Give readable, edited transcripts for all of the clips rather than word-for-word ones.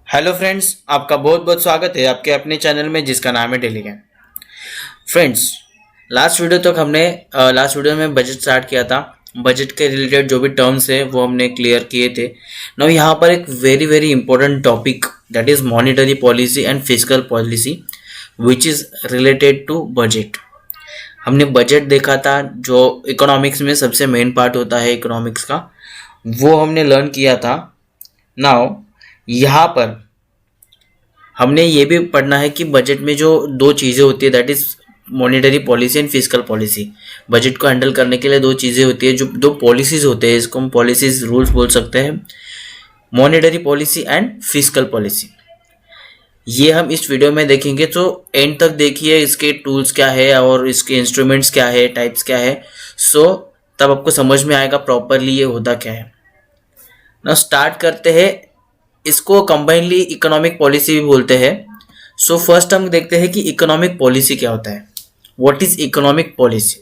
Hello friends, आपका बहुत बहुत स्वागत है आपके अपने चैनल में जिसका नाम है डेली ज्ञान। फ्रेंड्स, लास्ट वीडियो में बजट स्टार्ट किया था। बजट के रिलेटेड जो भी टर्म्स है वो हमने क्लियर किए थे। नाउ यहाँ पर एक very very important topic that is monetary policy and fiscal policy which is related to budget. हमने बजट देखा था जो इकोनॉमिक्स में सबसे मेन पार्ट होता है इकोनॉमिक्स का, वो हमने लर्न किया था। नाउ यहाँ पर हमने ये भी पढ़ना है कि बजट में जो दो चीज़ें होती है that is monetary policy and fiscal policy. Budget को हैंडल करने के लिए दो चीज़ें होती है, जो दो पॉलिसीज होते हैं, इसको हम पॉलिसीज रूल्स बोल सकते हैं, monetary policy and fiscal policy. ये हम इस वीडियो में देखेंगे, तो एंड तक देखिए इसके टूल्स क्या है और इसके इंस्ट्रूमेंट्स क्या है, टाइप्स क्या है। सो तब आपको समझ में आएगा प्रॉपरली ये होता क्या है। ना स्टार्ट करते हैं। इसको कंबाइनली इकोनॉमिक पॉलिसी भी बोलते हैं। सो फर्स्ट हम देखते हैं कि इकोनॉमिक पॉलिसी क्या होता है। What is economic policy?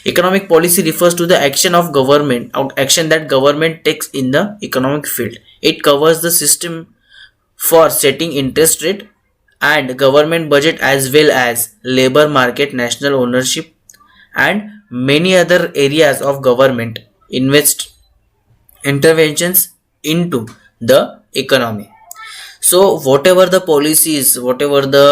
Economic policy refers to the action of government or action that government takes in the economic field. It covers the system for setting interest rate and government budget as well as labor market, national ownership and many other areas of government invest interventions into the economy. So whatever the policies, whatever the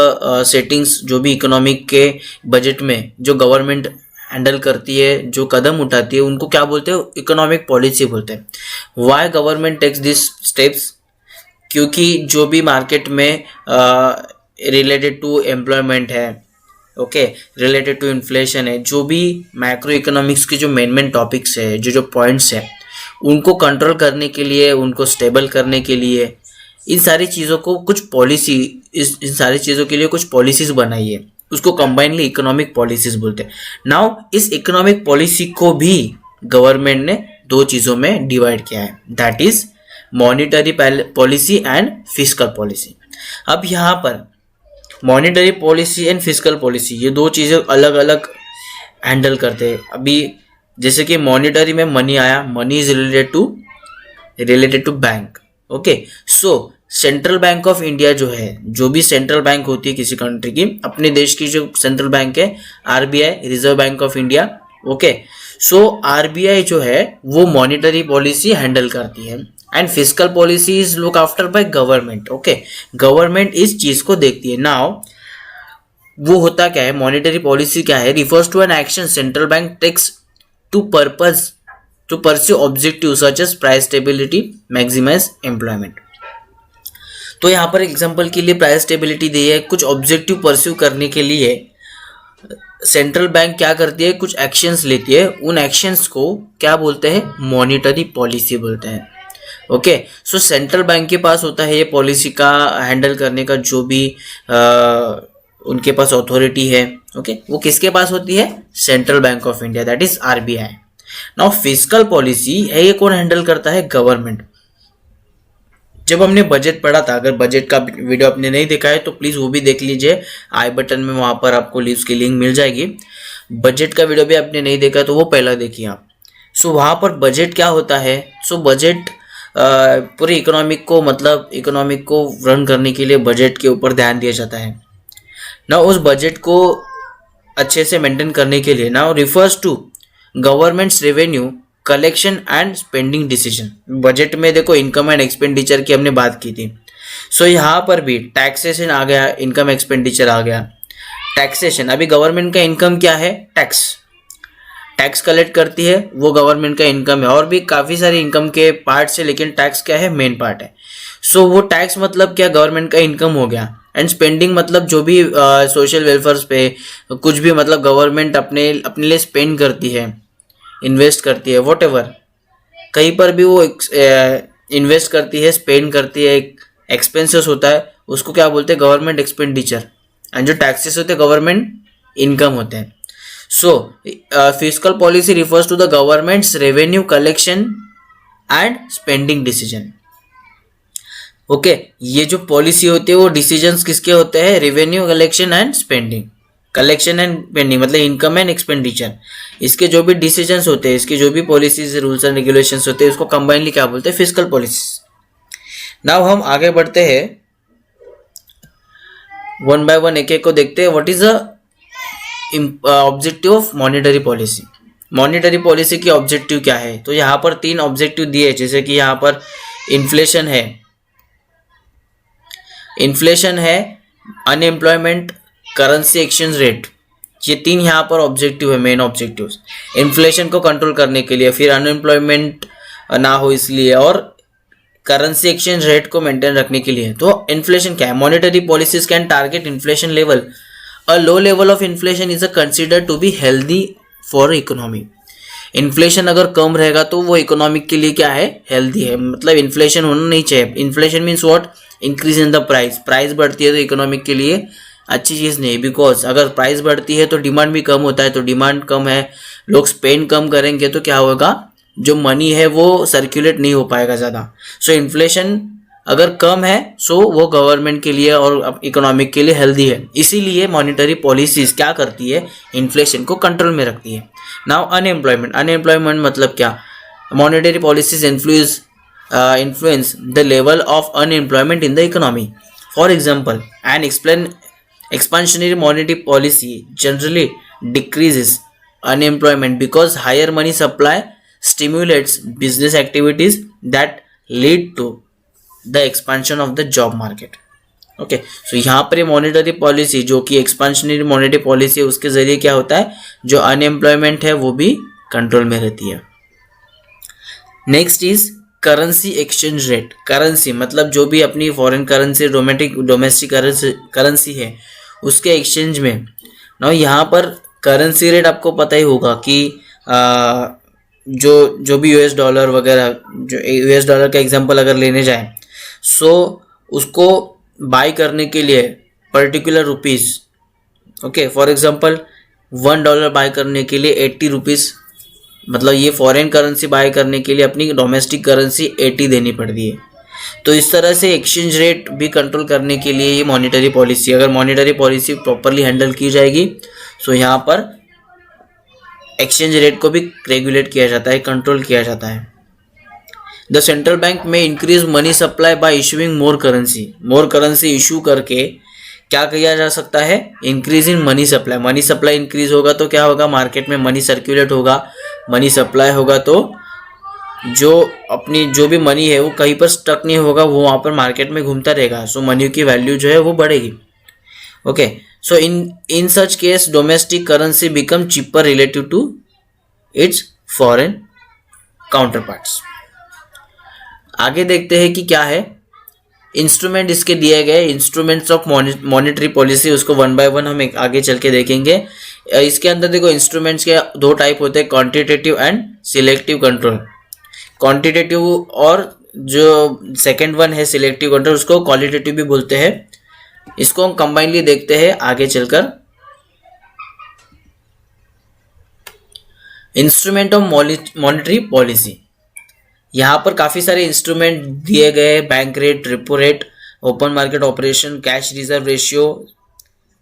settings जो भी economic के budget में जो government handle करती है, जो कदम उठाती है, उनको क्या बोलते हैं? इकोनॉमिक पॉलिसी बोलते हैं। Why government takes this steps? क्योंकि जो भी मार्केट में रिलेटेड टू एम्प्लॉयमेंट है, ओके, रिलेटेड टू इन्फ्लेशन है, जो भी मैक्रो इकोनॉमिक्स के जो मेन टॉपिक्स है, जो पॉइंट्स है, उनको कंट्रोल करने के लिए, उनको स्टेबल करने के लिए, इन सारी चीज़ों को कुछ पॉलिसी, इन सारी चीज़ों के लिए कुछ पॉलिसीज बनाई है, उसको कंबाइनली इकोनॉमिक पॉलिसीज बोलते हैं। नाउ इस इकोनॉमिक पॉलिसी को भी गवर्नमेंट ने दो चीज़ों में डिवाइड किया है, that is monetary policy and fiscal policy. अब यहाँ पर monetary policy and fiscal policy ये दो चीज़ें अलग अलग हैंडल करते हैं। अभी जैसे कि मॉनेटरी में मनी आया, money is related to bank, okay. So central bank of India जो है, जो भी सेंट्रल बैंक होती है किसी कंट्री की, अपने देश की जो सेंट्रल बैंक है RBI, reserve bank of India, okay. So RBI जो है वो मॉनेटरी पॉलिसी हैंडल करती है and fiscal policy is look after by government, okay. Government इस चीज को देखती है। नाउ वो होता क्या है, मॉनेटरी पॉलिसी क्या है? Refers to an action central bank takes to pursue objectives such as price stability, maximize employment. तो यहाँ पर एग्जांपल के लिए प्राइस स्टेबिलिटी दी है, कुछ ऑब्जेक्टिव परस्यू करने के लिए सेंट्रल बैंक क्या करती है, कुछ एक्शंस लेती है, उन एक्शंस को क्या बोलते हैं? मॉनेटरी पॉलिसी बोलते हैं, ओके। सो सेंट्रल बैंक के पास होता है ये पॉलिसी का हैंडल करने का जो भी उनके पास अथॉरिटी है, ओके। वो किसके पास होती है? Central bank of India, that is RBI. Now fiscal policy है, ये कौन हैंडल करता है? गवर्नमेंट। जब हमने बजट पढ़ा था, अगर बजट का वीडियो आपने नहीं देखा है तो प्लीज वो भी देख लीजिए, आई बटन में वहां पर आपको उसकी लिंक मिल जाएगी। बजट का वीडियो भी आपने नहीं देखा तो वो पहला देखिए आप। सो वहां पर बजट क्या होता है? सो बजट पूरी इकोनॉमिक को रन करने के लिए बजट के ऊपर ध्यान दिया जाता है ना। उस बजट को अच्छे से मेंटेन करने के लिए now refers to government's revenue collection and spending decision. Budget में देखो इनकम एंड एक्सपेंडिचर की हमने बात की थी। सो यहाँ पर भी टैक्सेशन आ गया, इनकम एक्सपेंडिचर आ गया। टैक्सेशन, अभी गवर्नमेंट का इनकम क्या है? टैक्स कलेक्ट करती है, वो गवर्नमेंट का इनकम है। और भी काफ़ी सारे इनकम के पार्ट्स है, लेकिन टैक्स क्या है? मेन पार्ट है। सो वो टैक्स मतलब क्या? गवर्नमेंट का इनकम हो गया। एंड स्पेंडिंग मतलब जो भी सोशल वेलफेयर पे कुछ भी मतलब गवर्नमेंट अपने लिए स्पेंड करती है, इन्वेस्ट करती है, वॉटेवर कहीं पर भी वो इन्वेस्ट करती है, स्पेंड करती है, एक्सपेंसेस होता है, उसको क्या बोलते हैं? Government expenditure. एंड जो टैक्सेस होते हैं गवर्नमेंट इनकम होते हैं। So fiscal policy refers to the government's revenue collection and spending decision, okay. ये जो पॉलिसी होती है वो डिसीजंस किसके होते हैं? Revenue collection and spending. Collection and spending मतलब इनकम एंड एक्सपेंडिचर, इसके जो भी डिसीजंस होते हैं, इसके जो भी पॉलिसीज, रूल्स एंड रेगुलेशंस होते हैं, उसको कंबाइनली क्या बोलते हैं? Fiscal policies. नाउ हम आगे बढ़ते हैं वन बाय वन एक एक को देखते हैं. What is the objective of monetary policy. Monetary policy की ऑब्जेक्टिव क्या है? तो यहाँ पर 3 ऑब्जेक्टिव दिए, जैसे कि यहाँ पर इन्फ्लेशन है, अनएम्प्लॉयमेंट, करेंसी एक्सचेंज रेट. ये 3 यहाँ पर ऑब्जेक्टिव है, मेन ऑब्जेक्टिव्स. इन्फ्लेशन को कंट्रोल करने के लिए, फिर अनएम्प्लॉयमेंट ना हो इसलिए, और करेंसी एक्सचेंज रेट को मेंटेन रखने के लिए. तो इन्फ्लेशन क्या है? Monetary policies can target inflation level. A low level of inflation is considered to be healthy for economy. Inflation अगर कम रहेगा तो वो इकोनॉमिक के लिए क्या है? हेल्दी है. मतलब इन्फ्लेशन होना नहीं चाहिए. Inflation means what? Increase in the price बढ़ती है तो इकोनॉमिक के लिए अच्छी चीज़ नहीं. बिकॉज अगर प्राइस बढ़ती है तो डिमांड भी कम होता है, तो डिमांड कम है, लोग स्पेंड कम करेंगे, तो क्या होगा? जो मनी है वो सर्कुलेट नहीं हो पाएगा ज़्यादा. सो इन्फ्लेशन अगर कम है सो वो गवर्नमेंट के लिए और इकोनॉमिक के लिए हेल्दी है. इसीलिए मॉनेटरी पॉलिसीज क्या करती है? इन्फ्लेशन को कंट्रोल में रखती है. नाउ अनएम्प्लॉयमेंट मतलब क्या? Monetary policies influence the level of unemployment in the economy. For example, an expansionary monetary policy generally decreases unemployment because higher money supply stimulates business activities that lead to the expansion of the job market. Okay, so यहाँ पर ये monetary policy जो कि expansionary monetary policy है, उसके जरिए क्या होता है? जो अनएम्प्लॉयमेंट है वो भी कंट्रोल में रहती है. Next is currency exchange rate. Currency मतलब जो भी अपनी फॉरेन करेंसी, डोमेस्टिक करेंसी है, उसके एक्सचेंज में. ना यहाँ पर करेंसी रेट आपको पता ही होगा कि जो भी यूएस डॉलर वगैरह, जो यूएस डॉलर का एग्जांपल अगर लेने जाए, सो उसको बाय करने के लिए particular rupees. Okay, for example $1 buy करने के लिए 80 रुपीज़, मतलब ये फॉरेन करेंसी बाय करने के लिए अपनी डोमेस्टिक करेंसी 80 देनी पड़ती है. तो इस तरह से एक्सचेंज रेट भी कंट्रोल करने के लिए ये मॉनेटरी पॉलिसी, अगर मॉनेटरी पॉलिसी प्रॉपरली हैंडल की जाएगी सो यहाँ पर एक्सचेंज रेट को भी रेगुलेट किया जाता है, कंट्रोल किया जाता है. द सेंट्रल बैंक में increase money supply bye issuing मोर करेंसी इशू करके क्या किया जा सकता है? Increase in money supply. Money supply increase होगा तो क्या होगा? मार्केट में मनी सर्कुलेट होगा. मनी सप्लाई होगा तो जो भी मनी है वो कहीं पर स्टक नहीं होगा, वो वहाँ पर मार्केट में घूमता रहेगा. सो मनी की वैल्यू जो है वो बढ़ेगी. Okay, so in such case domestic currency become cheaper relative to its foreign counterparts. आगे देखते हैं कि क्या है इंस्ट्रूमेंट इसके दिए गए, इंस्ट्रूमेंट्स ऑफ मॉनेटरी पॉलिसी. उसको वन बाय वन हम आगे चल के देखेंगे. इसके अंदर देखो इंस्ट्रूमेंट्स के 2 टाइप होते हैं, quantitative and selective control. Quantitative और जो सेकेंड वन है सिलेक्टिव कंट्रोल, उसको क्वालिटेटिव भी बोलते हैं. इसको हम कंबाइनली देखते हैं आगे चलकर. Instrument of monetary policy. यहाँ पर काफ़ी सारे इंस्ट्रूमेंट दिए गए, bank rate, repo rate, open market operation, cash reserve ratio,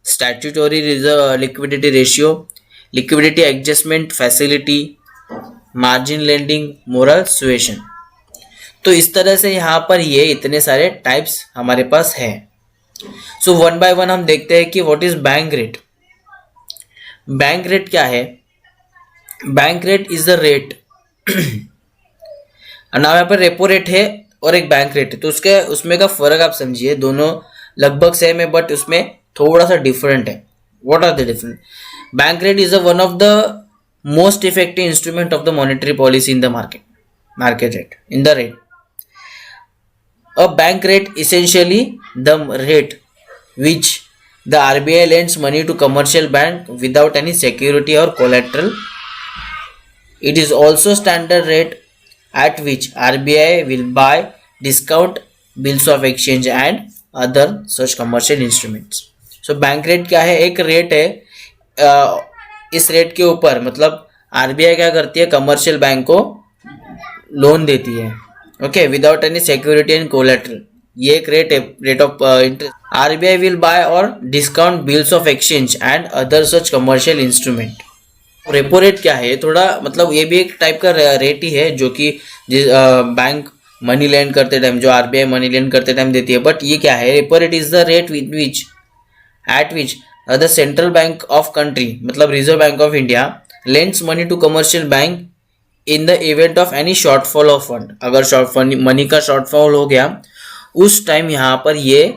statutory reserve liquidity ratio, liquidity adjustment facility, margin lending, moral suasion. तो इस तरह से यहाँ पर ये इतने सारे टाइप्स हमारे पास है. सो वन बाय वन हम देखते हैं कि what is bank rate. Bank rate क्या है? Bank rate is the rate. Now यहाँ पर रेपो रेट है और एक बैंक रेट है, तो उसमें का फर्क आप समझिए. दोनों लगभग सेम है बट उसमें थोड़ा सा डिफरेंट है. What are the different? Bank rate is one of the most effective instrument of the monetary policy in the market rate in the rate. A bank rate essentially the rate which the RBI lends money to commercial bank without any security or collateral. It is also standard rate at which RBI will buy discount bills of exchange and other such commercial instruments. So bank rate क्या है? एक rate है. इस rate के ऊपर मतलब RBI क्या करती है? कमर्शियल बैंक को लोन देती है. Okay, without any security and collateral. ये एक रेट है, rate of interest. RBI will buy or discount bills of exchange and other such commercial instrument. Repo rate क्या है? थोड़ा मतलब ये भी एक टाइप का रेट ही है जो कि बैंक मनी लेंड करते टाइम, जो RBI मनी लेंड करते टाइम देती है. बट ये क्या है? Repo rate is the rate with which at which the central bank of country मतलब reserve bank of India lends money to commercial bank in the event of any shortfall of fund. अगर short money का shortfall हो गया उस time यहाँ पर ये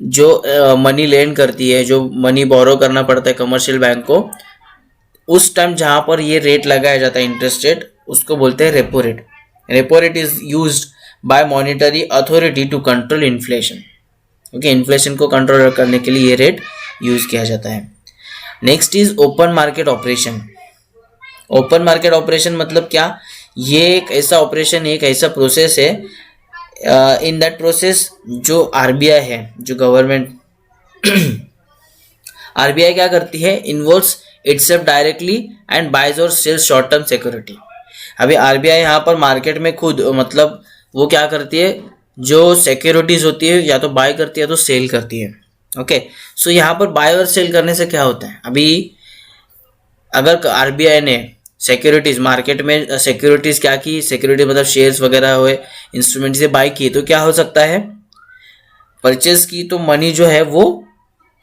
जो मनी लेंड करती है, जो मनी बोरो करना पड़ता है कमर्शियल बैंक को, उस टाइम जहाँ पर ये रेट लगाया जाता है इंटरेस्ट रेट, उसको बोलते हैं repo rate. Repo rate is used by monetary authority to control inflation. Okay, inflation को कंट्रोल करने के लिए ये रेट यूज किया जाता है. Next is open market operation. Open market operation मतलब क्या? ये एक ऐसा ऑपरेशन है, एक ऐसा प्रोसेस है, इन दैट प्रोसेस जो आरबीआई है, जो गवर्नमेंट आरबीआई क्या करती है, involves itself directly and buys और सेल्स शॉर्ट टर्म सिक्योरिटी. अभी आरबीआई यहाँ पर मार्केट में खुद मतलब वो क्या करती है, जो सिक्योरिटीज होती है या तो बाय करती है तो सेल करती है. ओके, सो यहाँ पर बाय और सेल करने से क्या होता है, अभी अगर आरबीआई ने सिक्योरिटीज मार्केट में सिक्योरिटीज क्या की, सिक्योरिटी मतलब शेयर्स वगैरह हुए, इंस्ट्रूमेंट से बाय किए, तो क्या हो सकता है, परचेज की तो मनी जो है वो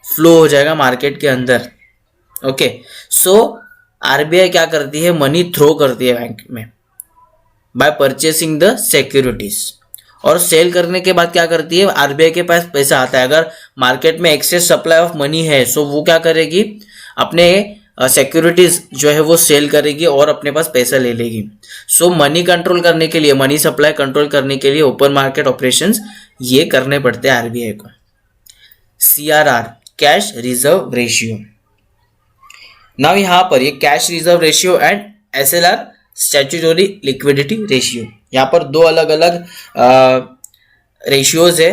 फ्लो हो जाएगा मार्केट के अंदर. ओके, सो आरबीआई क्या करती है, मनी थ्रो करती है बैंक में बाय परचेसिंग द सिक्योरिटीज. और सेल करने के बाद क्या करती है, आरबीआई के पास पैसा आता है. अगर मार्केट में एक्सेस सप्लाई ऑफ मनी है सो वो क्या करेगी, अपने सिक्योरिटीज जो है वो सेल करेगी और अपने पास पैसा ले लेगी. सो मनी कंट्रोल करने के लिए, मनी सप्लाई कंट्रोल करने के लिए ओपन मार्केट ऑपरेशंस ये करने पड़ते हैं आरबीआई को. CRR, cash reserve ratio. Now यहाँ पर ये cash reserve ratio and SLR, statutory liquidity ratio, यहाँ पर दो अलग अलग रेशियोज है.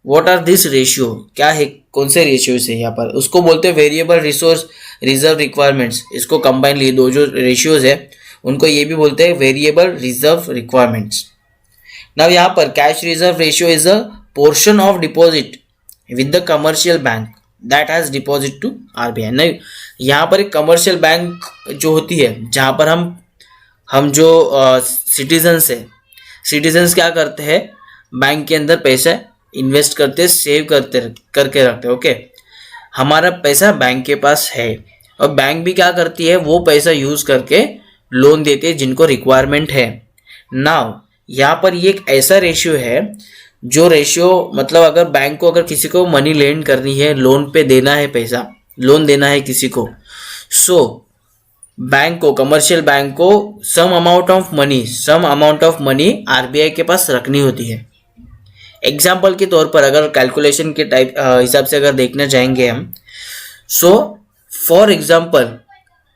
व्हाट आर दिस रेशियो, क्या है, कौन से रेशियोज है यहाँ पर, उसको बोलते हैं वेरिएबल रिसोर्स रिजर्व रिक्वायरमेंट्स. इसको कंबाइन लिए दो जो रेशियोज है उनको ये भी बोलते हैं वेरिएबल रिजर्व रिक्वायरमेंट्स. नाउ यहाँ पर cash reserve ratio is a portion of deposit with the commercial bank that has deposit to RBI. नहीं, यहाँ पर एक कमर्शियल बैंक जो होती है जहाँ पर हम जो सिटीजन्स है, सिटीजन्स क्या करते हैं, बैंक के अंदर पैसा इन्वेस्ट करते, सेव करके रखते. ओके, हमारा पैसा बैंक के पास है और बैंक भी क्या करती है, वो पैसा यूज करके लोन देती है जिनको रिक्वायरमेंट है. नाउ यहाँ पर ये एक ऐसा रेशियो है, जो रेशियो मतलब अगर बैंक को, अगर किसी को मनी लेंड करनी है, लोन पे देना है पैसा, लोन देना है किसी को, सो बैंक को, कमर्शियल बैंक को some amount of money RBI के पास रखनी होती है. एग्जाम्पल के तौर पर अगर कैलकुलेशन के टाइप हिसाब से अगर देखना चाहेंगे हम, so for example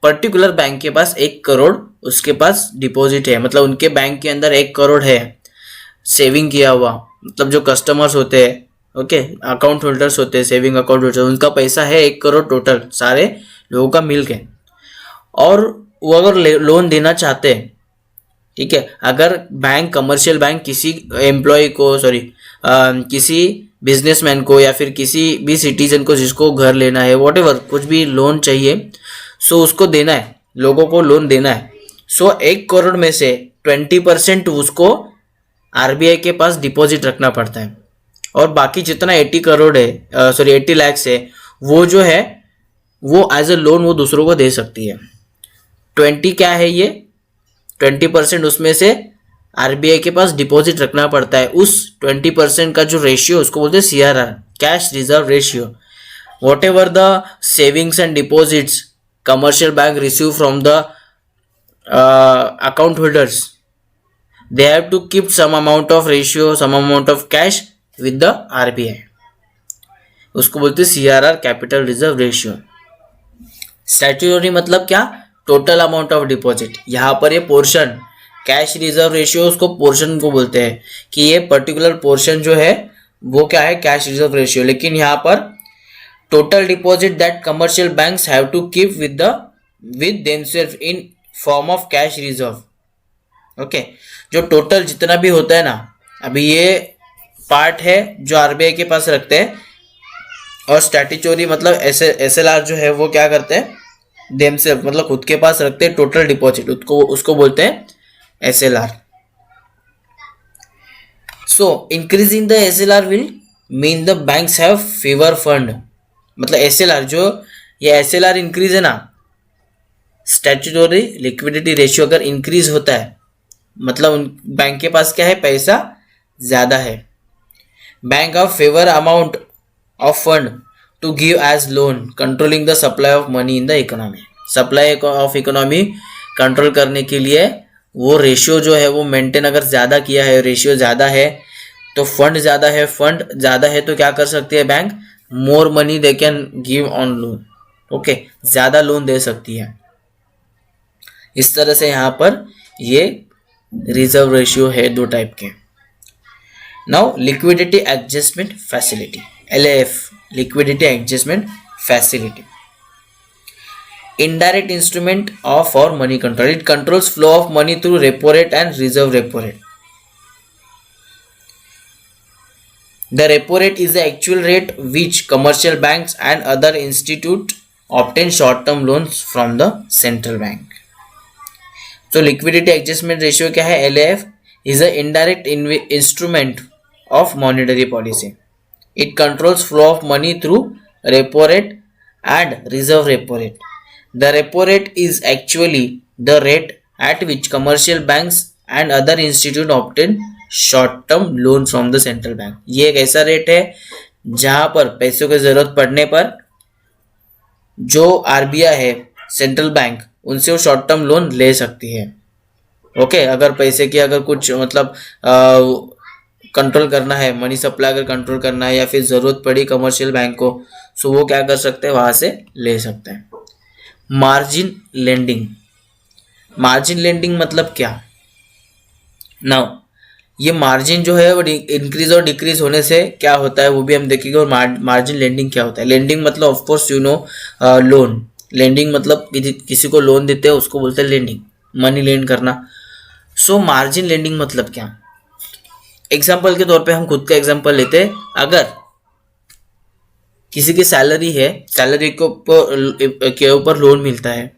particular bank के पास 1 करोड़ उसके पास डिपॉजिट है, मतलब उनके बैंक के अंदर 1 करोड़ है सेविंग किया हुआ, मतलब जो कस्टमर्स होते हैं, ओके, अकाउंट होल्डर्स होते हैं, सेविंग अकाउंट होल्डर्स, उनका पैसा है 1 करोड़ टोटल सारे लोगों का मिल के, और वो अगर लोन देना चाहते हैं, ठीक है, अगर बैंक, कमर्शियल बैंक किसी एम्प्लॉय को, किसी बिजनेसमैन को या फिर किसी भी सिटीजन को जिसको घर लेना है, व्हाटएवर कुछ भी लोन चाहिए, सो उसको देना है, लोगों को लोन देना है. सो 1 करोड़ में से 20% उसको आरबीआई के पास डिपॉजिट रखना पड़ता है, और बाकी जितना 80 लाख है वो जो है वो एज अ लोन वो दूसरों को दे सकती है. 20 क्या है ये, 20% उसमें से आरबीआई के पास डिपॉजिट रखना पड़ता है. उस 20% का जो रेशियो उसको बोलते हैं CRR, cash reserve ratio. What ever the savings and deposits commercial bank receive from the account holders, they have to keep some amount of cash with the RBI. उसको बोलते हैं CRR, capital reserve ratio. Statutory मतलब क्या, total amount of deposit. यहाँ पर ये portion, cash reserve ratio उसको portion को बोलते हैं कि ये पर्टिकुलर पोर्शन जो है वो क्या है, कैश रिजर्व रेशियो. लेकिन यहाँ पर total deposit that commercial banks have to keep with themselves in form of cash reserve. Okay, जो टोटल जितना भी होता है ना, अभी ये पार्ट है जो आरबीआई के पास रखते हैं, और स्टैट्यूटरी मतलब एसएलआर जो है वो क्या करते हैं, देमसेल्फ मतलब खुद के पास रखते हैं टोटल डिपॉजिट, उसको बोलते हैं SLR. So increasing the SLR will mean the banks have favour fund, मतलब SLR, जो ये SLR इंक्रीज है ना, स्टैट्यूटरी लिक्विडिटी रेशियो अगर इंक्रीज होता है मतलब बैंक के पास क्या है, पैसा ज़्यादा है। Bank of favour amount of fund to give as loan, controlling the supply of money in the economy. Supply of economy control करने के लिए वो रेशियो जो है वो मेंटेन अगर ज़्यादा किया है, रेशियो ज़्यादा है तो फंड ज़्यादा है, फंड ज़्यादा है तो क्या कर सकती है bank, more money they can give on loan. Okay, ज़्यादा लोन दे सकती है। इस तरह से यहाँ पर ये रिजर्व रेशियो है दो टाइप के। Now liquidity adjustment facility, LAF, liquidity adjustment facility, indirect instrument of for money control. It controls flow of money through repo rate and reserve repo rate. The repo rate is the actual rate which commercial banks and other institute obtain short term loans from the central bank. So liquidity adjustment ratio क्या है, LAF is a indirect instrument of monetary policy. It controls flow of money through repo rate and reserve repo rate. The repo rate is actually the rate at which commercial banks and other institute obtain short term loan from the central bank. ये एक ऐसा rate है जहां पर पैसों की जरूरत पड़ने पर जो RBI है, सेंट्रल बैंक, उनसे वो शॉर्ट टर्म लोन ले सकती है। ओके, अगर पैसे की अगर कुछ मतलब कंट्रोल करना है, मनी सप्लाई अगर कंट्रोल करना है या फिर जरूरत पड़ी कमर्शियल बैंक को, सो वो क्या कर सकते हैं, वहां से ले सकते हैं। मार्जिन लेंडिंग, मार्जिन लेंडिंग मतलब क्या, नाउ ये मार्जिन जो है वो इंक्रीज और डिक्रीज होने से क्या होता है वो भी हम देखेंगे। और मार्जिन लेंडिंग क्या होता है। लेंडिंग मतलब of course you know loan, lending मतलब किसी को लोन देते हैं उसको बोलते हैं लेंडिंग, मनी लेंड करना। सो मार्जिन लेंडिंग मतलब क्या, एग्जाम्पल के तौर पे हम खुद का एग्जाम्पल लेते हैं। अगर किसी की सैलरी है, सैलरी के ऊपर लोन मिलता है,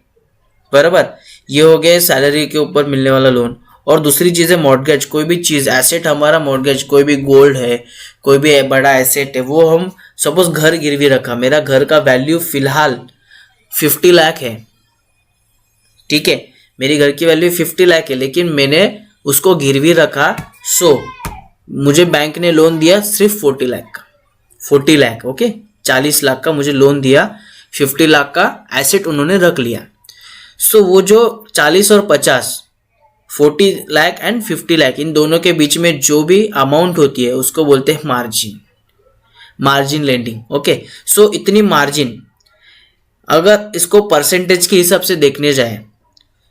बराबर, ये हो गया सैलरी के ऊपर मिलने वाला लोन। और दूसरी चीज़ है मॉर्गेज, कोई भी चीज़ एसेट हमारा मॉर्गेज, कोई भी गोल्ड है, कोई भी बड़ा एसेट है, वो हम सपोज घर गिरवी रखा, मेरा घर का वैल्यू फिलहाल 50 लाख है, ठीक है, मेरी घर की वैल्यू 50 लाख है, लेकिन मैंने उसको गिरवी रखा, सो मुझे बैंक ने लोन दिया सिर्फ 40 लाख का, 40 लाख, ओके, 40 लाख का मुझे लोन दिया, 50 लाख का एसेट उन्होंने रख लिया। सो वो जो 40 और 50, 40 लाख एंड 50 लाख, इन दोनों के बीच में जो भी अमाउंट होती है उसको बोलते हैं मार्जिन, मार्जिन लेंडिंग। ओके, सो इतनी मार्जिन अगर इसको परसेंटेज के हिसाब से देखने जाए,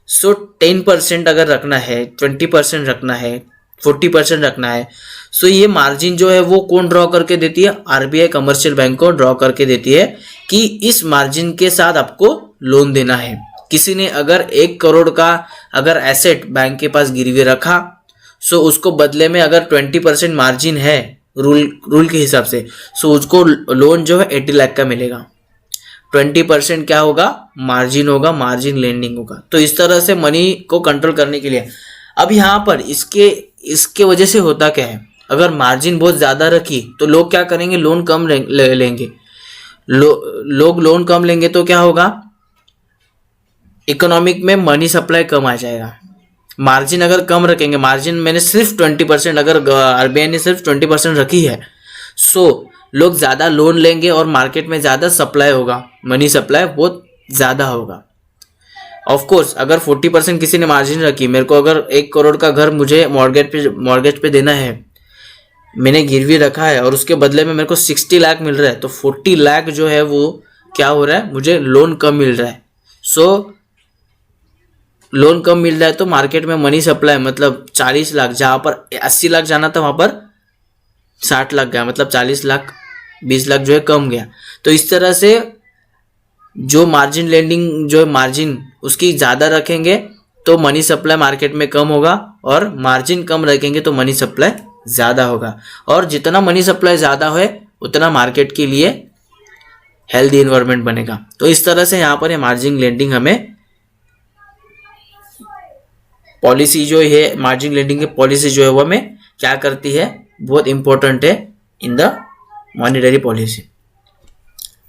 सो 10% अगर रखना है, 20% रखना है, 40% रखना है, सो ये मार्जिन जो है वो कौन ड्रॉ करके देती है, RBI कमर्शियल बैंक को ड्रॉ करके देती है कि इस मार्जिन के साथ आपको लोन देना है। किसी ने अगर 1 करोड़ का अगर एसेट बैंक के पास गिरवी रखा, सो उसको बदले में अगर 20% मार्जिन है रूल के हिसाब से, सो उसको लोन जो है 80 लाख का मिलेगा। 20% क्या होगा, मार्जिन होगा, मार्जिन लेंडिंग होगा। तो इस तरह से मनी को कंट्रोल करने के लिए अब यहाँ पर इसके वजह से होता क्या है, अगर मार्जिन बहुत ज़्यादा रखी तो लोग क्या करेंगे, लोन कम लेंगे। लोग लोन कम लेंगे तो क्या होगा, इकोनॉमिक में मनी सप्लाई कम आ जाएगा। मार्जिन अगर कम रखेंगे, मार्जिन मैंने सिर्फ 20%, अगर RBI ने सिर्फ 20% रखी है, सो लोग ज़्यादा लोन लेंगे और मार्केट में ज़्यादा सप्लाई होगा, मनी सप्लाई बहुत ज़्यादा होगा। ऑफ कोर्स अगर 40% किसी ने मार्जिन रखी, मेरे को अगर 1 करोड़ का घर मुझे मॉर्गेज पे देना है, मैंने गिरवी रखा है और उसके बदले में मेरे को 60 लाख मिल रहा है, तो 40 लाख जो है वो क्या हो रहा है, मुझे लोन कम मिल रहा है। सो लोन कम मिल रहा है तो मार्केट में मनी सप्लाई मतलब 40 लाख, जहाँ पर 80 लाख जाना था वहाँ पर 60 लाख गया, मतलब 40 लाख 20 लाख जो है कम गया। तो इस तरह से जो मार्जिन लेंडिंग जो मार्जिन उसकी ज़्यादा रखेंगे तो मनी सप्लाई मार्केट में कम होगा, और मार्जिन कम रखेंगे तो मनी सप्लाई ज़्यादा होगा। और जितना मनी सप्लाई ज़्यादा है उतना मार्केट के लिए हेल्दी इन्वायरमेंट बनेगा। तो इस तरह से यहाँ पर मार्जिन लेंडिंग हमें पॉलिसी जो है, मार्जिन लेंडिंग की पॉलिसी जो है वो हमें क्या करती है, बहुत इंपॉर्टेंट है in the monetary policy.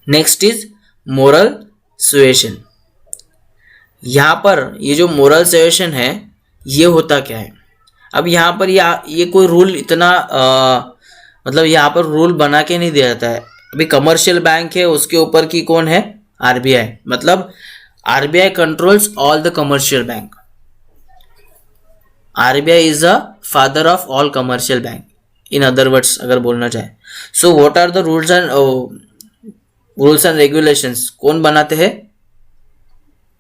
Next is moral suasion. यहाँ पर ये जो मोरल सुएशन है ये होता क्या है? अब यहाँ पर ये कोई रूल इतना मतलब यहाँ पर रूल बना के नहीं दिया जाता है। अभी कमर्शियल बैंक है, उसके ऊपर की कौन है? आरबीआई। मतलब RBI controls all the commercial bank. RBI is the father of all commercial bank, in other words अगर बोलना चाहे। So what are the rules and regulations कौन बनाते हैं?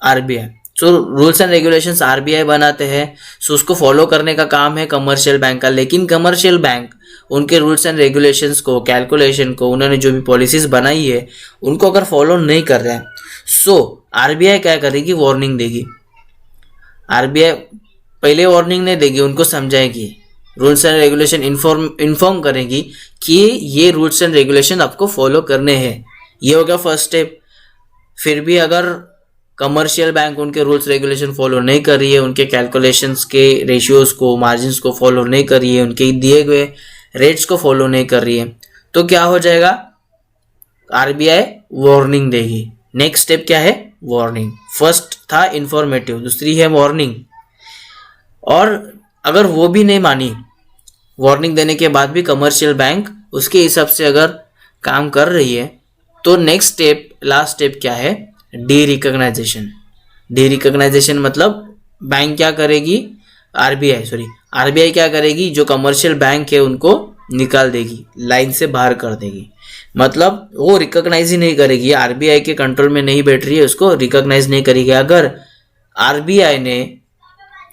RBI. So rules and regulations RBI बनाते हैं, सो उसको फॉलो करने का काम है कमर्शियल बैंक का। लेकिन कमर्शियल बैंक उनके रूल्स एंड रेगुलेशंस को, कैलकुलेशन को, उन्होंने जो भी पॉलिसीज बनाई है उनको अगर फॉलो नहीं कर रहे हैं, सो आरबीआई क्या करेगी? वार्निंग देगी। आरबीआई पहले वार्निंग नहीं देगी, उनको समझाएगी, रूल्स एंड रेगुलेशन इन्फॉर्म करेगी कि ये रूल्स एंड रेगुलेशन आपको फॉलो करने हैं। ये हो गया फर्स्ट स्टेप। फिर भी अगर कमर्शियल बैंक उनके रूल्स रेगुलेशन फॉलो नहीं कर रही है, उनके कैलकुलेशंस के रेशियोज को, मार्जिन्स को फॉलो नहीं कर रही है, उनके दिए गए रेट्स को फॉलो नहीं कर रही है, तो क्या हो जाएगा? आरबीआई वार्निंग देगी। नेक्स्ट स्टेप क्या है? वार्निंग। फर्स्ट था इंफॉर्मेटिव, दूसरी है वार्निंग। और अगर वो भी नहीं मानी, वार्निंग देने के बाद भी कमर्शियल बैंक उसके हिसाब से अगर काम कर रही है, तो नेक्स्ट स्टेप, लास्ट स्टेप क्या है? Derecognisation. डी रिकॉग्नाइजेशन मतलब बैंक क्या करेगी? आरबीआई क्या करेगी? जो कमर्शियल बैंक है उनको निकाल देगी, लाइन से बाहर कर देगी। मतलब वो रिकॉग्नाइज ही नहीं करेगी, आरबीआई के कंट्रोल में नहीं बैठ रही है, उसको रिकॉग्नाइज नहीं करेगी। अगर आरबीआई ने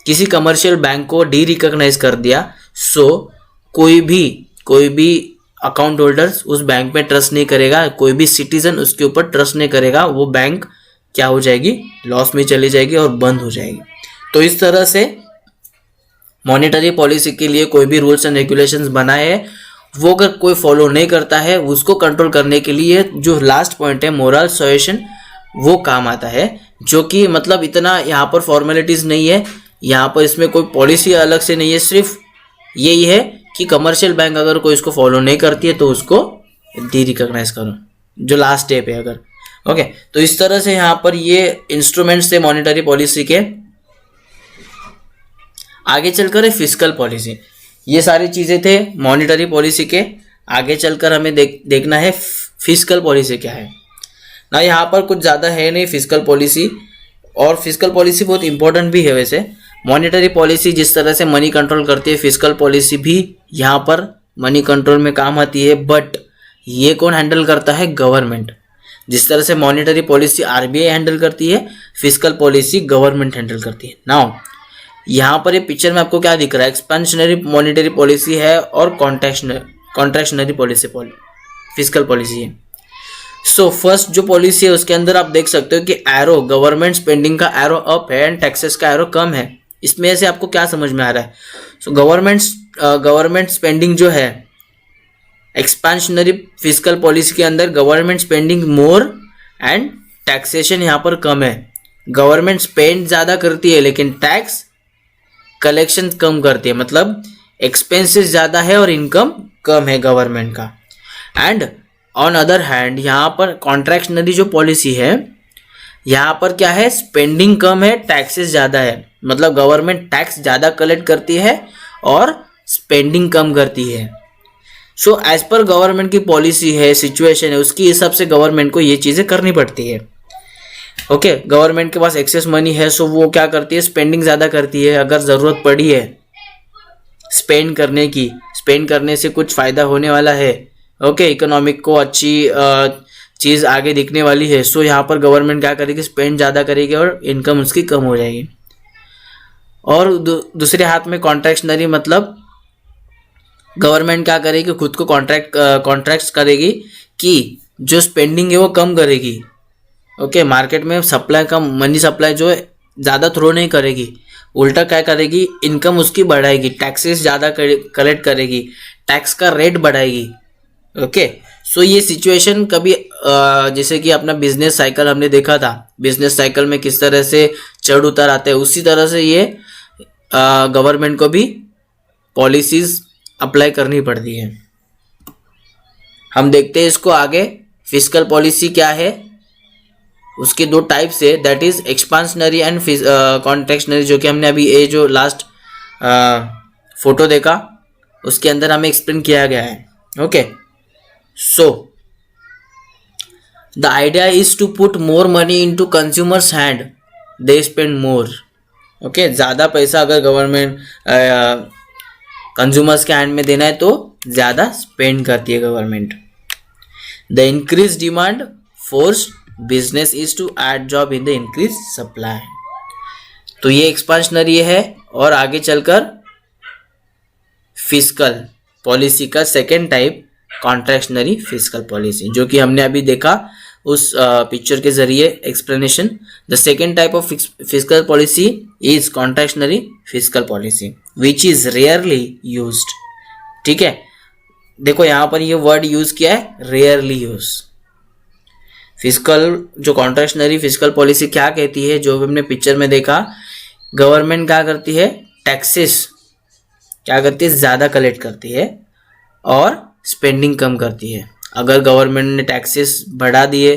किसी कमर्शियल बैंक को डी रिकॉग्नाइज कर दिया, सो कोई भी अकाउंट होल्डर्स उस बैंक में ट्रस्ट नहीं करेगा, कोई भी सिटीजन उसके ऊपर ट्रस्ट नहीं करेगा, वो बैंक क्या हो जाएगी? लॉस में चली जाएगी और बंद हो जाएगी। तो इस तरह से मॉनेटरी पॉलिसी के लिए कोई भी रूल्स एंड रेगुलेशंस बनाए हैं, वो अगर कोई फॉलो नहीं करता है, उसको कंट्रोल करने के लिए जो लास्ट पॉइंट है मोरल सुएशन, वो काम आता है। जो कि मतलब इतना यहाँ पर फॉर्मेलिटीज नहीं है, यहाँ पर इसमें कोई पॉलिसी अलग से नहीं है, सिर्फ यही है कि कमर्शियल बैंक अगर कोई इसको फॉलो नहीं करती है तो उसको डी रिकॉग्नाइज करो, जो लास्ट स्टेप है अगर। ओके, तो इस तरह से यहाँ पर ये इंस्ट्रूमेंट्स थे मॉनेटरी पॉलिसी के। आगे चलकर है फिस्कल पॉलिसी। ये सारी चीजें थे मॉनेटरी पॉलिसी के। आगे चलकर हमें देखना है फिस्कल पॉलिसी क्या है ना। यहाँ पर कुछ ज़्यादा है नहीं फिस्कल पॉलिसी, और फिस्कल पॉलिसी बहुत इंपॉर्टेंट भी है वैसे। मॉनेटरी पॉलिसी जिस तरह से मनी कंट्रोल करती है, फिस्कल पॉलिसी भी यहाँ पर मनी कंट्रोल में काम आती है। बट ये कौन हैंडल करता है? गवर्नमेंट। जिस तरह से मॉनेटरी पॉलिसी आरबीआई हैंडल करती है, फिस्कल पॉलिसी गवर्नमेंट हैंडल करती है। नाउ यहाँ पर ये पिक्चर में आपको क्या दिख रहा है? एक्सपेंशनरी मॉनेटरी पॉलिसी है और कॉन्ट्रैक्शनरी पॉलिसी फिस्कल पॉलिसी है। सो फर्स्ट जो पॉलिसी है उसके अंदर आप देख सकते हो कि एरो, गवर्नमेंट स्पेंडिंग का एरो अप है एंड टैक्सेस का एरो कम है। इसमें से आपको क्या समझ में आ रहा है? सो गवर्नमेंट स्पेंडिंग जो है एक्सपेंशनरी फिस्कल पॉलिसी के अंदर, government spending more and taxation यहाँ पर कम है। गवर्नमेंट स्पेंड ज़्यादा करती है लेकिन टैक्स कलेक्शन कम करती है, मतलब एक्सपेंसेस ज़्यादा है और इनकम कम है गवर्नमेंट का। एंड ऑन अदर हैंड यहाँ पर कॉन्ट्रैक्शनरी जो पॉलिसी है, यहाँ पर क्या है? स्पेंडिंग कम है, टैक्सेस ज़्यादा है, मतलब गवर्नमेंट टैक्स ज़्यादा कलेक्ट करती है और स्पेंडिंग कम करती है। सो एज पर गवर्नमेंट की पॉलिसी है, सिचुएशन है, उसके हिसाब से गवर्नमेंट को ये चीज़ें करनी पड़ती है। ओके, गवर्नमेंट के पास एक्सेस मनी है, सो वो क्या करती है? स्पेंडिंग ज़्यादा करती है। अगर ज़रूरत पड़ी है स्पेंड करने की, स्पेंड करने से कुछ फ़ायदा होने वाला है, ओके, इकोनॉमिक को अच्छी चीज़ आगे दिखने वाली है, सो यहाँ पर गवर्नमेंट क्या करेगी? स्पेंड ज़्यादा करेगी और इनकम उसकी कम हो जाएगी। और दूसरे हाथ में कॉन्ट्रैक्शनरी, मतलब गवर्नमेंट क्या करेगी? खुद को कॉन्ट्रैक्ट्स करेगी कि जो स्पेंडिंग है वो कम करेगी। ओके, मार्केट में सप्लाई कम, मनी सप्लाई जो है ज़्यादा थ्रो नहीं करेगी, उल्टा क्या करेगी? इनकम उसकी बढ़ाएगी, टैक्सेस ज़्यादा कलेक्ट करेगी, टैक्स का रेट बढ़ाएगी। ओके, सो ये सिचुएशन कभी जैसे कि अपना बिजनेस साइकिल हमने देखा था, बिजनेस साइकिल में किस तरह से चढ़ उतार आते हैं, उसी तरह से ये गवर्नमेंट को भी पॉलिसीज अप्लाई करनी पड़ती है। हम देखते हैं इसको आगे फिस्कल पॉलिसी क्या है, उसके दो टाइप्स है, that is expansionary and contractionary, जो कि हमने अभी ये जो लास्ट फोटो देखा उसके अंदर हमें एक्सप्लेन किया गया है. Okay, so the idea is to put more money into consumers hand, they spend more. Okay, ज़्यादा पैसा अगर गवर्नमेंट कंज्यूमर्स के हैंड में देना है तो ज़्यादा स्पेंड करती है government. The increase demand force business is to add job in the increase supply. तो ये एक्सपांशनरी है और आगे चलकर फिस्कल पॉलिसी का second type contractionary fiscal policy, जो कि हमने अभी देखा उस पिक्चर के जरिए explanation. The second type of fiscal policy is contractionary fiscal policy which is rarely used. ठीक है, देखो यहाँ पर ये वर्ड यूज किया है, रेयरली यूज. फिस्कल जो कॉन्ट्रैक्शनरी फिस्कल पॉलिसी क्या कहती है, जो हमने पिक्चर में देखा, गवर्नमेंट क्या करती है, टैक्सेस क्या करती है, ज़्यादा कलेक्ट करती है और स्पेंडिंग कम करती है. अगर गवर्नमेंट ने टैक्सेस बढ़ा दिए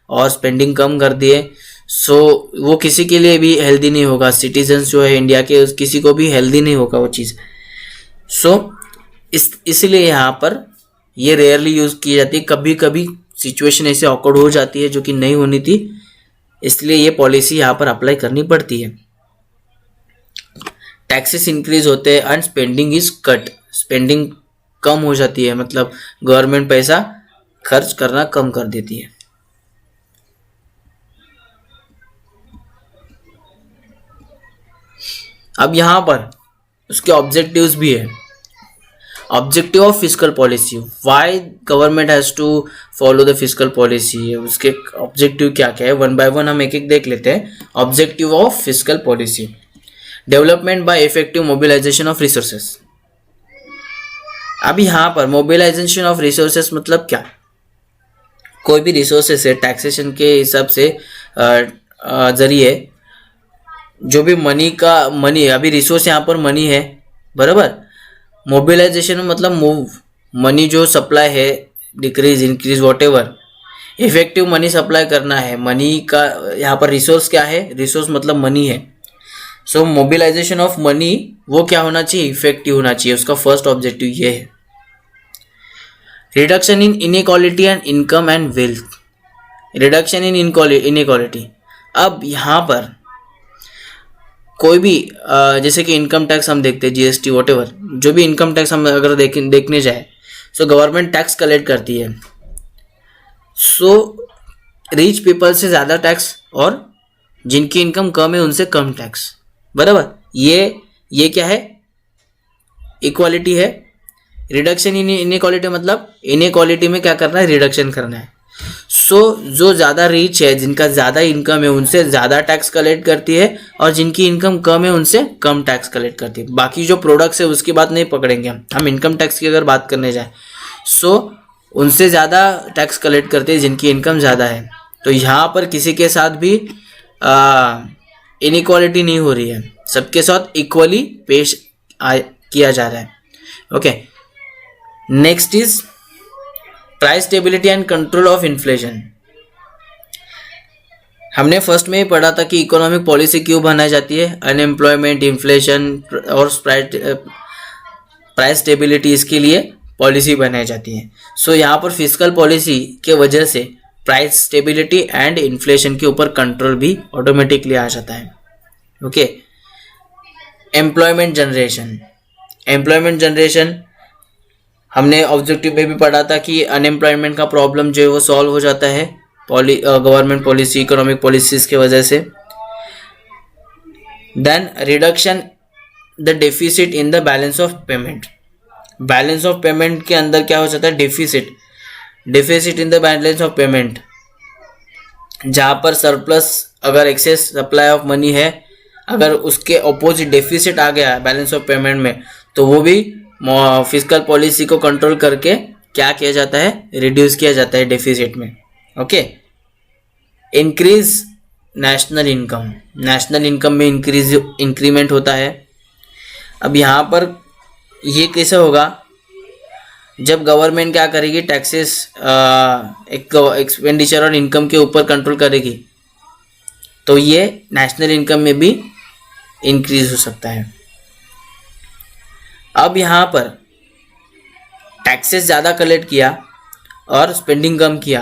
और स्पेंडिंग कम कर दिए, सो वो किसी के लिए भी हेल्दी नहीं होगा. सिटीजन्स जो है इंडिया के, किसी को भी हेल्दी नहीं होगा वो चीज़. सो इसलिए यहाँ पर ये रेयरली यूज़ की जाती है. कभी कभी सिचुएशन ऐसे ऑकवर्ड हो जाती है जो कि नहीं होनी थी, इसलिए ये पॉलिसी यहाँ पर अप्लाई करनी पड़ती है. टैक्सेस इंक्रीज होते हैं and spending is cut, spending कम हो जाती है, मतलब गवर्नमेंट पैसा खर्च करना कम कर देती है. अब यहाँ पर उसके ऑब्जेक्टिव्स भी है. Objective of fiscal policy, why government has to follow the fiscal policy, उसके ऑब्जेक्टिव क्या क्या है, वन बाय वन हम एक एक देख लेते हैं. Objective of fiscal policy, development by effective mobilisation of resources. अब यहाँ पर मोबिलाइजेशन ऑफ रिसोर्सेस मतलब क्या, कोई भी रिसोर्सेस है टैक्सेशन के हिसाब से जरिए जो भी मनी अभी रिसोर्स यहाँ पर मनी है, बराबर. मोबिलाइजेशन मतलब मूव, मनी जो सप्लाई है decrease increase what ever, effective money supply करना है. मनी का यहाँ पर रिसोर्स क्या है, रिसोर्स मतलब मनी है. सो मोबिलाइजेशन ऑफ मनी वो क्या होना चाहिए, इफेक्टिव होना चाहिए. उसका फर्स्ट ऑब्जेक्टिव ये है. Reduction in inequality and income and wealth, reduction in inequality. अब यहाँ पर कोई भी जैसे कि इनकम टैक्स हम देखते हैं, जीएसटी वॉट एवर, जो भी इनकम टैक्स हम अगर देखने जाए, सो गवर्नमेंट टैक्स कलेक्ट करती है. सो रिच पीपल से ज़्यादा टैक्स और जिनकी इनकम कम है उनसे कम टैक्स, बराबर. ये क्या है, इक्वालिटी है. रिडक्शन इन इनइक्वालिटी मतलब इनइक्वालिटी में क्या करना है, रिडक्शन करना है. सो जो ज़्यादा रिच है, जिनका ज़्यादा इनकम है, उनसे ज़्यादा टैक्स कलेक्ट करती है और जिनकी इनकम कम है उनसे कम टैक्स कलेक्ट करती है. बाकी जो प्रोडक्ट्स है उसकी बात नहीं पकड़ेंगे हम इनकम टैक्स की अगर बात करने जाए, सो उनसे ज़्यादा टैक्स कलेक्ट करते हैं जिनकी इनकम ज़्यादा है. तो यहाँ पर किसी के साथ भी इनइक्वालिटी नहीं हो रही है, सबके साथ इक्वली पेश किया जा रहा है. Okay, next is price stability and control of inflation. हमने फर्स्ट में ही पढ़ा था कि इकोनॉमिक पॉलिसी क्यों बनाई जाती है, अनएम्प्लॉयमेंट, इन्फ्लेशन और प्राइस स्टेबिलिटी, इसके लिए पॉलिसी बनाई जाती है. सो यहाँ पर फिस्कल पॉलिसी के वजह से प्राइस स्टेबिलिटी एंड इन्फ्लेशन के ऊपर कंट्रोल भी ऑटोमेटिकली आ जाता है. ओके, एम्प्लॉयमेंट जनरेशन हमने ऑब्जेक्टिव में भी पढ़ा था कि अनएम्प्लॉयमेंट का प्रॉब्लम जो है वो सॉल्व हो जाता है गवर्नमेंट पॉलिसी, इकोनॉमिक पॉलिसीज के वजह से. Then reduction the deficit in the balance of payment. Balance of payment के अंदर क्या हो जाता है, deficit in the balance of payment, जहाँ पर सरप्लस अगर एक्सेस सप्लाई ऑफ मनी है, अगर उसके अपोजिट डेफिसिट आ गया बैलेंस ऑफ पेमेंट में, तो वो भी फिस्कल पॉलिसी को कंट्रोल करके क्या किया जाता है, रिड्यूस किया जाता है डेफिसिट में. ओके, इंक्रीज नेशनल इनकम में इंक्रीमेंट होता है. अब यहाँ पर ये कैसे होगा, जब गवर्नमेंट क्या करेगी, टैक्सेस एक्सपेंडिचर और इनकम के ऊपर कंट्रोल करेगी, तो ये नेशनल इनकम में भी इंक्रीज हो सकता है। अब यहाँ पर टैक्सेस ज़्यादा कलेक्ट किया और स्पेंडिंग कम किया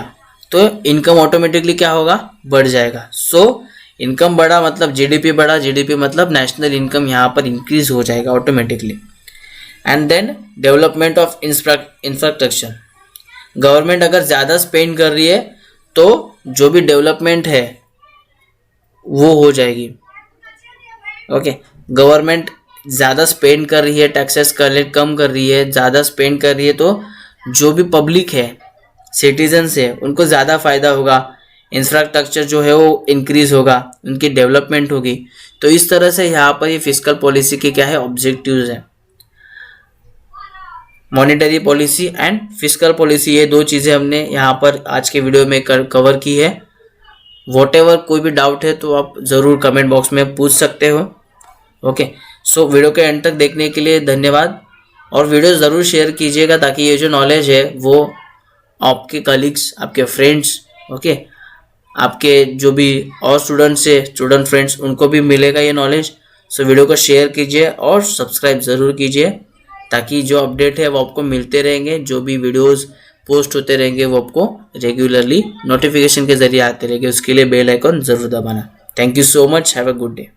तो इनकम ऑटोमेटिकली क्या होगा, बढ़ जाएगा। सो इनकम बढ़ा मतलब जीडीपी बढ़ा, जीडीपी मतलब नेशनल इनकम यहाँ पर इंक्रीज हो जाएगा automatically. And then development of infrastructure, government अगर ज़्यादा स्पेंड कर रही है तो जो भी डेवलपमेंट है वो हो जाएगी। ओके, गवर्नमेंट ज़्यादा स्पेंड कर रही है, टैक्सेस कलेक्ट कम कर रही है, ज़्यादा स्पेंड कर रही है, तो जो भी पब्लिक है, सिटीजन्स है, उनको ज़्यादा फ़ायदा होगा, इंफ्रास्ट्रक्चर जो है वो इंक्रीज होगा, उनकी डेवलपमेंट होगी। तो इस तरह से यहाँ पर ये फिस्कल पॉलिसी के क्या है, ऑब्जेक्टिव्स हैं। Monetary policy and fiscal policy, ये दो चीज़ें हमने यहाँ पर आज के वीडियो में कवर की है। वॉटेवर कोई भी डाउट है तो आप ज़रूर कमेंट बॉक्स में पूछ सकते हो। ओके, सो वीडियो के एंड तक देखने के लिए धन्यवाद, और वीडियो ज़रूर शेयर कीजिएगा ताकि ये जो नॉलेज है वो आपके कलीग्स, आपके फ्रेंड्स, ओके, आपके जो भी और स्टूडेंट्स है, स्टूडेंट फ्रेंड्स, उनको भी मिलेगा ये नॉलेज। सो वीडियो को शेयर कीजिए और सब्सक्राइब ज़रूर कीजिए ताकि जो अपडेट है वो आपको मिलते रहेंगे, जो भी वीडियोस पोस्ट होते रहेंगे वो आपको रेगुलरली नोटिफिकेशन के जरिए आते रहेंगे। उसके लिए बेल आइकॉन ज़रूर दबाना। Thank you so much, have a good day.